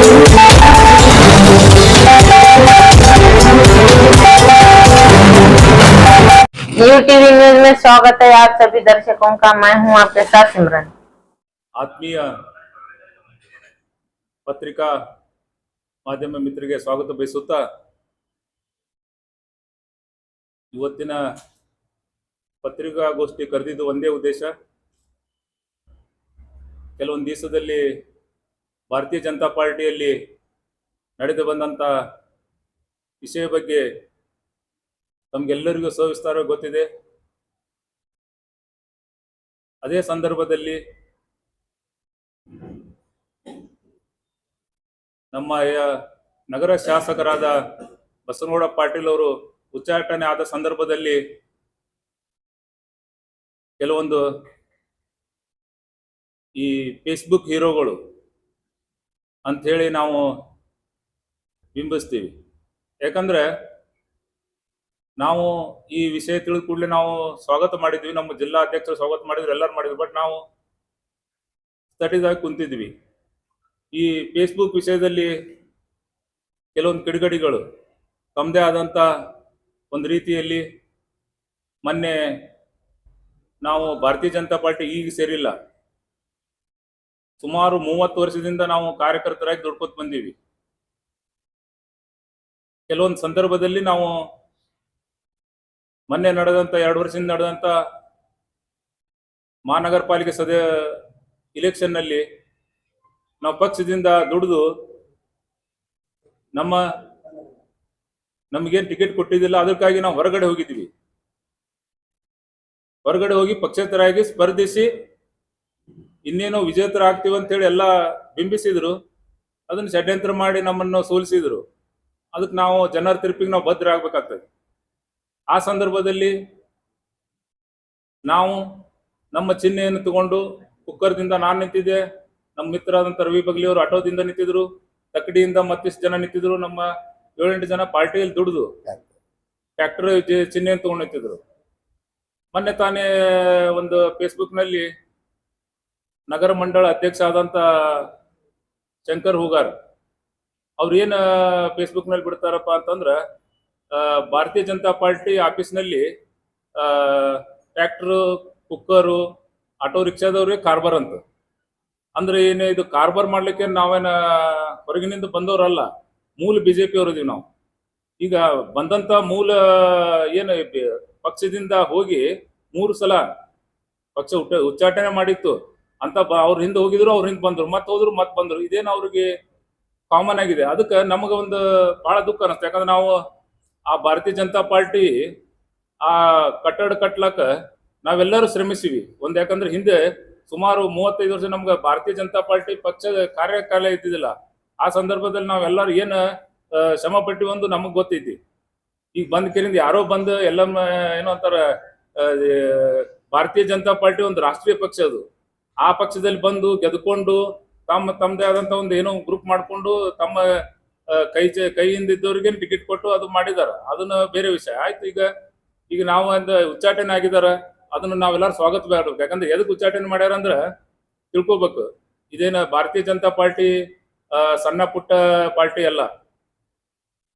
New TV news में स्वागत है आप सभी दर्शकों का। मैं हूं आपके साथ सिमरन। ಆತ್ಮೀಯ ಪತ್ರಿಕಾ ಮಾಧ್ಯಮ ಮಿತ್ರರಿಗೆ ಸ್ವಾಗತ ಬಯಸುತ್ತಾ ಇವತ್ತಿನ ಪತ್ರಿಕಾಗೋಷ್ಠಿ ಕರೆದಿದ್ದು ಒಂದೇ ಉದ್ದೇಶ. ಕೆಲವೊಂದು ದಿವಸದಲ್ಲಿ ಭಾರತೀಯ ಜನತಾ ಪಾರ್ಟಿಯಲ್ಲಿ ನಡೆದು ಬಂದಂಥ ವಿಷಯ ಬಗ್ಗೆ ತಮಗೆಲ್ಲರಿಗೂ ಸವಿಸ್ತಾರವಾಗಿ ಗೊತ್ತಿದೆ. ಅದೇ ಸಂದರ್ಭದಲ್ಲಿ ನಮ್ಮ ನಗರ ಶಾಸಕರಾದ ಬಸನಗೌಡ ಪಾಟೀಲ್ ಅವರು ಉಚ್ಚಾಟನೆ ಆದ ಸಂದರ್ಭದಲ್ಲಿ ಕೆಲವೊಂದು ಈ ಫೇಸ್ಬುಕ್ ಹೀರೋಗಳು ಅಂಥೇಳಿ ನಾವು ಬಿಂಬಿಸ್ತೀವಿ. ಯಾಕಂದ್ರೆ ನಾವು ಈ ವಿಷಯ ತಿಳಿದ ಕೂಡಲೇ ನಾವು ಸ್ವಾಗತ ಮಾಡಿದ್ವಿ, ನಮ್ಮ ಜಿಲ್ಲಾ ಅಧ್ಯಕ್ಷರು ಸ್ವಾಗತ ಮಾಡಿದ್ರು, ಎಲ್ಲರೂ ಮಾಡಿದ್ವಿ. ಬಟ್ ನಾವು ತಟಿದಾಗಿ ಕುಂತಿದ್ವಿ. ಈ ಫೇಸ್ಬುಕ್ ವಿಷಯದಲ್ಲಿ ಕೆಲವೊಂದು ಕಿಡಿಗಡಿಗಳು ತಮ್ಮದೇ ಆದಂಥ ಒಂದು ರೀತಿಯಲ್ಲಿ ಮೊನ್ನೆ ನಾವು ಭಾರತೀಯ ಜನತಾ ಪಾರ್ಟಿ ಈಗ ಸೇರಿಲ್ಲ, ಸುಮಾರು 30 ವರ್ಷದಿಂದ ನಾವು ಕಾರ್ಯಕರ್ತರಾಗಿ ದುಡ್ಕೋತ ಬಂದೀವಿ. ಕೆಲವೊಂದು ಸಂದರ್ಭದಲ್ಲಿ ನಾವು ಮೊನ್ನೆ ನಡೆದಂಥ 2 ವರ್ಷದಿಂದ ನಡೆದಂಥ ಮಹಾನಗರ ಪಾಲಿಕೆ ಇಲೆಕ್ಷನ್ನಲ್ಲಿ ನಾವು ಪಕ್ಷದಿಂದ ದುಡಿದು ನಮಗೇನು ಟಿಕೆಟ್ ಕೊಟ್ಟಿದ್ದಿಲ್ಲ, ಅದಕ್ಕಾಗಿ ನಾವು ಹೊರಗಡೆ ಹೋಗಿದ್ವಿ. ಹೊರಗಡೆ ಹೋಗಿ ಪಕ್ಷೇತರಾಗಿ ಸ್ಪರ್ಧಿಸಿ ಇನ್ನೇನೋ ವಿಜೇತರಾಗ್ತೀವಿ ಅಂತೇಳಿ ಎಲ್ಲ ಬಿಂಬಿಸಿದ್ರು. ಅದನ್ನು ಷಡ್ಯಂತ್ರ ಮಾಡಿ ನಮ್ಮನ್ನು ಸೋಲಿಸಿದ್ರು. ಅದಕ್ಕೆ ನಾವು ಜನರ ತೀರ್ಪಿಗೆ ನಾವು ಬದ್ಧರಾಗಬೇಕಾಗ್ತದೆ. ಆ ಸಂದರ್ಭದಲ್ಲಿ ನಾವು ನಮ್ಮ ಚಿಹ್ನೆಯನ್ನು ತಗೊಂಡು ಕುಕ್ಕರ್ದಿಂದ ನಾನು ನಿಂತಿದ್ದೆ, ನಮ್ಮ ಮಿತ್ರರಾದಂಥ ರವಿ ಬಗ್ಲಿ ಅವರು ಆಟೋದಿಂದ ನಿಂತಿದ್ರು, ತಕಡಿಯಿಂದ ಮತ್ತಿಷ್ಟು ಜನ ನಿಂತಿದ್ರು. ನಮ್ಮ 7-8 ಜನ ಪಾರ್ಟಿಯಲ್ಲಿ ದುಡಿದು ಟ್ರ್ಯಾಕ್ಟರ್ ಚಿಹ್ನೆಯನ್ನು ತಗೊಂಡು ನಿಂತಿದ್ರು. ಮೊನ್ನೆ ತಾನೇ ಒಂದು ಫೇಸ್ಬುಕ್ನಲ್ಲಿ ನಗರ ಮಂಡಳ ಅಧ್ಯಕ್ಷ ಆದಂಥ ಶಂಕರ್ ಹೂಗಾರ್ ಅವ್ರು ಏನು ಫೇಸ್ಬುಕ್ನಲ್ಲಿ ಬಿಡ್ತಾರಪ್ಪ ಅಂತಂದ್ರೆ, ಭಾರತೀಯ ಜನತಾ ಪಾರ್ಟಿ ಆಫೀಸ್ನಲ್ಲಿ ಟ್ರ್ಯಾಕ್ಟರು, ಕುಕ್ಕರು, ಆಟೋ ರಿಕ್ಷಾದವ್ರಿಗೆ ಕಾರ್ಬಾರ್ ಅಂತ. ಅಂದ್ರೆ ಏನು, ಇದು ಕಾರ್ಬಾರ್ ಮಾಡ್ಲಿಕ್ಕೆ ನಾವೇನ ಹೊರಗಿನಿಂದ ಬಂದವರಲ್ಲ, ಮೂಲ ಬಿಜೆಪಿ ಅವರಿದೀವಿ ನಾವು. ಈಗ ಬಂದಂತ ಮೂಲ ಏನು ಪಕ್ಷದಿಂದ ಹೋಗಿ 3 ಸಲ ಪಕ್ಷ ಉಚ್ಚಾಟನೆ ಮಾಡಿತ್ತು ಅಂತ ಅವ್ರ ಹಿಂದೆ ಹೋಗಿದ್ರು, ಅವ್ರ ಹಿಂದೆ ಬಂದ್ರು, ಮತ್ತೆ ಹೋದ್ರು, ಮತ್ತೆ ಬಂದ್ರು. ಇದೇನು ಅವ್ರಿಗೆ ಕಾಮನ್ ಆಗಿದೆ. ಅದಕ್ಕೆ ನಮಗೆ ಒಂದು ಬಹಳ ದುಃಖ ಅನಿಸ್ತು. ಯಾಕಂದ್ರೆ ನಾವು ಆ ಭಾರತೀಯ ಜನತಾ ಪಾರ್ಟಿ ಆ ಕಟ್ಟಡ ಕಟ್ಲಕ್ಕ ನಾವೆಲ್ಲರೂ ಶ್ರಮಿಸಿವಿ ಒಂದು. ಯಾಕಂದ್ರೆ ಹಿಂದೆ ಸುಮಾರು 35 ವರ್ಷ ನಮ್ಗೆ ಭಾರತೀಯ ಜನತಾ ಪಾರ್ಟಿ ಪಕ್ಷದ ಕಾರ್ಯಕಾಲ ಇದ್ದಿದ್ದಿಲ್ಲ. ಆ ಸಂದರ್ಭದಲ್ಲಿ ನಾವೆಲ್ಲರೂ ಏನು ಶ್ರಮ ಪಟ್ಟಿ ಒಂದು ನಮಗ್ ಗೊತ್ತೈತಿ. ಈಗ ಬಂದ್ ಕೇಳಿಂದ ಯಾರೋ ಬಂದು ಎಲ್ಲ ಏನೋ ಅಂತಾರ, ಭಾರತೀಯ ಜನತಾ ಪಾರ್ಟಿ ಒಂದು ರಾಷ್ಟ್ರೀಯ ಪಕ್ಷ, ಅದು ಆ ಪಕ್ಷದಲ್ಲಿ ಬಂದು ಗೆದ್ಕೊಂಡು ತಮ್ಮದೇ ಆದಂತ ಒಂದು ಏನೋ ಗ್ರೂಪ್ ಮಾಡ್ಕೊಂಡು ತಮ್ಮ ಕೈಯಿಂದ ಇದ್ದವ್ರಿಗೆ ಟಿಕೆಟ್ ಕೊಟ್ಟು ಅದು ಮಾಡಿದಾರ. ಅದನ್ನ ಬೇರೆ ವಿಷಯ ಆಯ್ತು. ಈಗ ನಾವು ಉಚ್ಚಾಟನೆ ಆಗಿದಾರ, ಅದನ್ನ ನಾವೆಲ್ಲರೂ ಸ್ವಾಗತ ಮಾಡ್ಬೇಕು. ಯಾಕಂದ್ರೆ ಎದಕ್ಕೆ ಉಚ್ಚಾಟನೆ ಮಾಡ್ಯಾರ ಅಂದ್ರೆ ತಿಳ್ಕೊಬೇಕು, ಇದೇನ ಭಾರತೀಯ ಜನತಾ ಪಾರ್ಟಿ ಸಣ್ಣ ಪುಟ್ಟ ಪಾರ್ಟಿ ಅಲ್ಲ.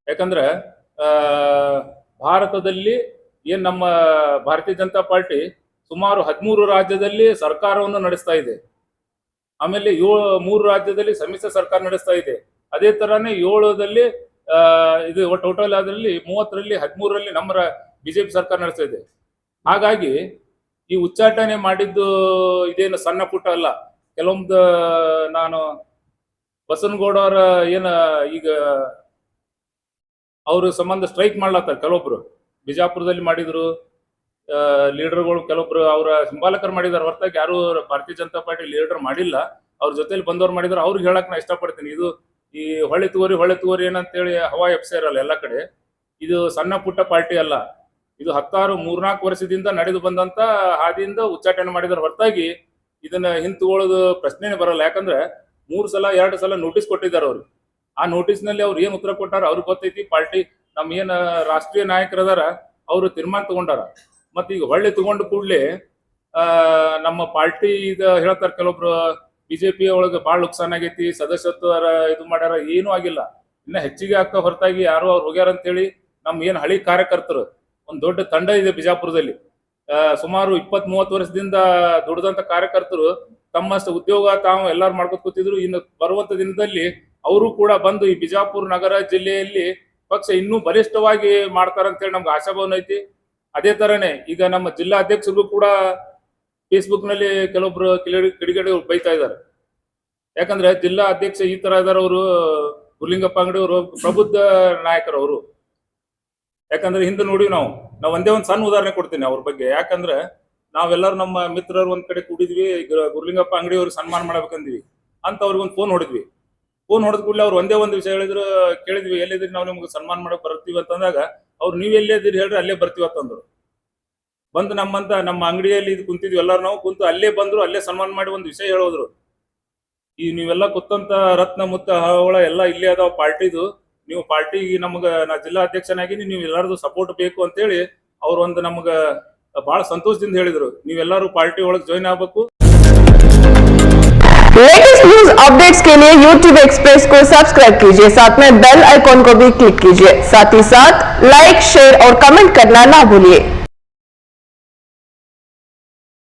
ಯಾಕಂದ್ರೆ ಭಾರತದಲ್ಲಿ ಏನ್ ನಮ್ಮ ಭಾರತೀಯ ಜನತಾ ಪಾರ್ಟಿ ಸುಮಾರು 13 ರಾಜ್ಯದಲ್ಲಿ ಸರ್ಕಾರವನ್ನು ನಡೆಸ್ತಾ ಇದೆ. ಆಮೇಲೆ 3 ರಾಜ್ಯದಲ್ಲಿ ಸಮ್ಮಿಶ್ರ ಸರ್ಕಾರ ನಡೆಸ್ತಾ ಇದೆ. ಅದೇ ತರಾನೇ 7ದಲ್ಲಿ ಇದು ಟೋಟಲ್ ಅದರಲ್ಲಿ 30ರಲ್ಲಿ 13ರಲ್ಲಿ ನಮ್ಮ ಬಿಜೆಪಿ ಸರ್ಕಾರ ನಡೆಸ್ತಾ ಇದೆ. ಹಾಗಾಗಿ ಈ ಉಚ್ಚಾಟನೆ ಮಾಡಿದ್ದು ಇದೇನು ಸಣ್ಣ ಪುಟ್ಟ ಅಲ್ಲ. ಕೆಲವೊಂದು ನಾನು ಬಸನಗೌಡ ಅವರ ಏನ ಈಗ ಅವ್ರ ಸಂಬಂಧ ಸ್ಟ್ರೈಕ್ ಮಾಡ್ಲತ್ತಾರೆ. ಕೆಲವೊಬ್ರು ಬಿಜಾಪುರದಲ್ಲಿ ಮಾಡಿದ್ರು, ಲೀಡರ್ಗಳು ಕೆಲವೊಬ್ರು ಅವರ ಹಿಂಬಾಲಕರು ಮಾಡಿದಾರೆ, ಹೊರತಾಗಿ ಯಾರು ಭಾರತೀಯ ಜನತಾ ಪಾರ್ಟಿ ಲೀಡರ್ ಮಾಡಿಲ್ಲ. ಅವ್ರ ಜೊತೆಲಿ ಬಂದವ್ರು ಮಾಡಿದ್ರು. ಅವ್ರಿಗೆ ಹೇಳಕ್ ನಾ ಇಷ್ಟಪಡ್ತೀನಿ, ಇದು ಈ ಹೊಳೆ ತಗೋರಿ ಏನಂತೇಳಿ ಹವಾ ಎಪ್ಸಿರಲ್ಲ ಎಲ್ಲ ಕಡೆ. ಇದು ಸಣ್ಣ ಪುಟ್ಟ ಪಾರ್ಟಿ ಅಲ್ಲ. ಇದು 3-4 ವರ್ಷದಿಂದ ನಡೆದು ಬಂದಂತ ಹಾದಿಯಿಂದ ಉಚ್ಚಾಟನೆ ಮಾಡಿದ್ರ ಹೊರತಾಗಿ ಇದನ್ನ ಹಿಂತುಕೊಳ್ಳೋದು ಪ್ರಶ್ನೆನೇ ಬರಲ್ಲ. ಯಾಕಂದ್ರೆ 3 ಸಲ 2 ಸಲ ನೋಟಿಸ್ ಕೊಟ್ಟಿದ್ದಾರೆ ಅವ್ರು. ಆ ನೋಟಿಸ್ ನಲ್ಲಿ ಅವ್ರು ಏನ್ ಉತ್ತರ ಕೊಟ್ಟಾರ ಅವ್ರಿಗೆ ಗೊತ್ತೈತಿ. ಪಾರ್ಟಿ ನಮ್ ಏನ್ ರಾಷ್ಟ್ರೀಯ ನಾಯಕರದಾರ ಅವರು ತೀರ್ಮಾನ ತಗೊಂಡಾರ. ಮತ್ತೆ ಈಗ ಹೊಳ್ಳಿ ತಗೊಂಡು ಕೂಡ್ಲೆ ನಮ್ಮ ಪಾರ್ಟಿ ಈಗ ಹೇಳ್ತಾರೆ ಕೆಲವೊಬ್ರು, ಬಿಜೆಪಿ ಒಳಗೆ ಬಾಳ್ ನುಕ್ಸಾನ್ ಆಗೈತಿ, ಸದಸ್ಯತ್ವ ಇದು ಮಾಡ್ಯಾರ, ಏನೂ ಆಗಿಲ್ಲ. ಇನ್ನ ಹೆಚ್ಚಿಗೆ ಆಗ್ತಾ ಹೊರತಾಗಿ ಯಾರು ಅವ್ರು ಹೋಗ್ಯಾರ ಅಂತೇಳಿ ನಮ್ ಏನ್ ಹಳಿ ಕಾರ್ಯಕರ್ತರು ಒಂದ್ ದೊಡ್ಡ ತಂಡ ಇದೆ ಬಿಜಾಪುರದಲ್ಲಿ. ಸುಮಾರು 20-30 ವರ್ಷದಿಂದ ದುಡ್ದಂತ ಕಾರ್ಯಕರ್ತರು ತಮ್ಮಷ್ಟು ಉದ್ಯೋಗ ತಾವು ಎಲ್ಲಾರು ಮಾಡ್ಕೊತ ಕೂತಿದ್ರು. ಇನ್ನು ಬರುವಂತ ದಿನದಲ್ಲಿ ಅವರು ಕೂಡ ಬಂದು ಈ ಬಿಜಾಪುರ ನಗರ ಜಿಲ್ಲೆಯಲ್ಲಿ ಪಕ್ಷ ಇನ್ನೂ ಬಲಿಷ್ಠವಾಗಿ ಮಾಡ್ತಾರಂತೇಳಿ ನಮ್ಗೆ ಆಶಾಭಾವನೆ ಐತಿ. ಅದೇ ತರನೇ ಈಗ ನಮ್ಮ ಜಿಲ್ಲಾ ಅಧ್ಯಕ್ಷರಿಗೂ ಕೂಡ ಫೇಸ್ಬುಕ್ ನಲ್ಲಿ ಕೆಲವೊಬ್ರು ಕಿಡಿಗೇಡಿ ಬೈತಾ ಇದ್ದಾರೆ. ಯಾಕಂದ್ರೆ ಜಿಲ್ಲಾ ಅಧ್ಯಕ್ಷ ಈ ತರ ಇದಾರೆ, ಅವರು ಗುರುಲಿಂಗಪ್ಪ ಅಂಗಡಿ ಅವರು ಪ್ರಬುದ್ಧ ನಾಯಕರವರು. ಯಾಕಂದ್ರೆ ಹಿಂದೆ ನೋಡಿ ನಾವು ಒಂದೇ ಒಂದ್ ಸಣ್ಣ ಉದಾಹರಣೆ ಕೊಡ್ತೀನಿ ಅವ್ರ ಬಗ್ಗೆ. ಯಾಕಂದ್ರೆ ನಾವೆಲ್ಲರೂ ನಮ್ಮ ಮಿತ್ರರು ಒಂದ್ ಕಡೆ ಕೂಡಿದ್ವಿ, ಗುರುಲಿಂಗಪ್ಪ ಅಂಗಡಿ ಅವ್ರಿಗೆ ಸನ್ಮಾನ ಮಾಡ್ಬೇಕಂದ್ವಿ ಅಂತ ಅವ್ರಿಗೆ ಒಂದು ಫೋನ್ ಹೊಡಿದ್ವಿ. ಫೋನ್ ಹೊಡೆದ ಕೂಡಲೇ ಅವ್ರು ಒಂದೇ ಒಂದು ವಿಷಯ ಹೇಳಿದ್ರು, ಕೇಳಿದ್ವಿ ಎಲ್ಲಿದ್ರಿ ನಾವು ನಿಮ್ಗೆ ಸನ್ಮಾನ ಮಾಡಕ್ ಬರ್ತೀವಿ ಅಂತಂದಾಗ ಅವ್ರು ನೀವ್ ಎಲ್ಲಿದ್ದೀರಿ ಹೇಳ್ರಿ ಅಲ್ಲೇ ಬರ್ತೀವಿ ಅಂತಂದ್ರು. ಬಂದು ನಮ್ಮ ಅಂಗಡಿಯಲ್ಲಿ ಇದು ಕುಂತಿದ್ವಿ ಎಲ್ಲಾರು, ನಾವು ಕುಂತು ಅಲ್ಲೇ ಬಂದ್ರು, ಅಲ್ಲೇ ಸನ್ಮಾನ ಮಾಡಿ ಒಂದು ವಿಷಯ ಹೇಳೋದ್ರು, ಈ ನೀವೆಲ್ಲ ಕೂತಂತ ರತ್ನ ಮುತ್ತ ಹವಳ ಎಲ್ಲ ಇಲ್ಲೇ ಅದಾವ ಪಾರ್ಟಿದು, ನೀವು ಪಾರ್ಟಿ ನಾ ಜಿಲ್ಲಾ ಅಧ್ಯಕ್ಷನಾಗಿ ನೀವು ಎಲ್ಲಾರದು ಸಪೋರ್ಟ್ ಬೇಕು ಅಂತೇಳಿ ಅವ್ರು ಒಂದು ನಮ್ಗ ಬಹಳ ಸಂತೋಷದಿಂದ ಹೇಳಿದ್ರು, ನೀವೆಲ್ಲರೂ ಪಾರ್ಟಿ ಒಳಗೆ ಜಾಯಿನ್ ಆಗ್ಬೇಕು. लेटेस्ट न्यूज अपडेट्स के लिए YouTube एक्सप्रेस को सब्सक्राइब कीजिए, साथ में बेल आइकॉन को भी क्लिक कीजिए, साथ ही साथ लाइक, शेयर और कमेंट करना ना भूलिए।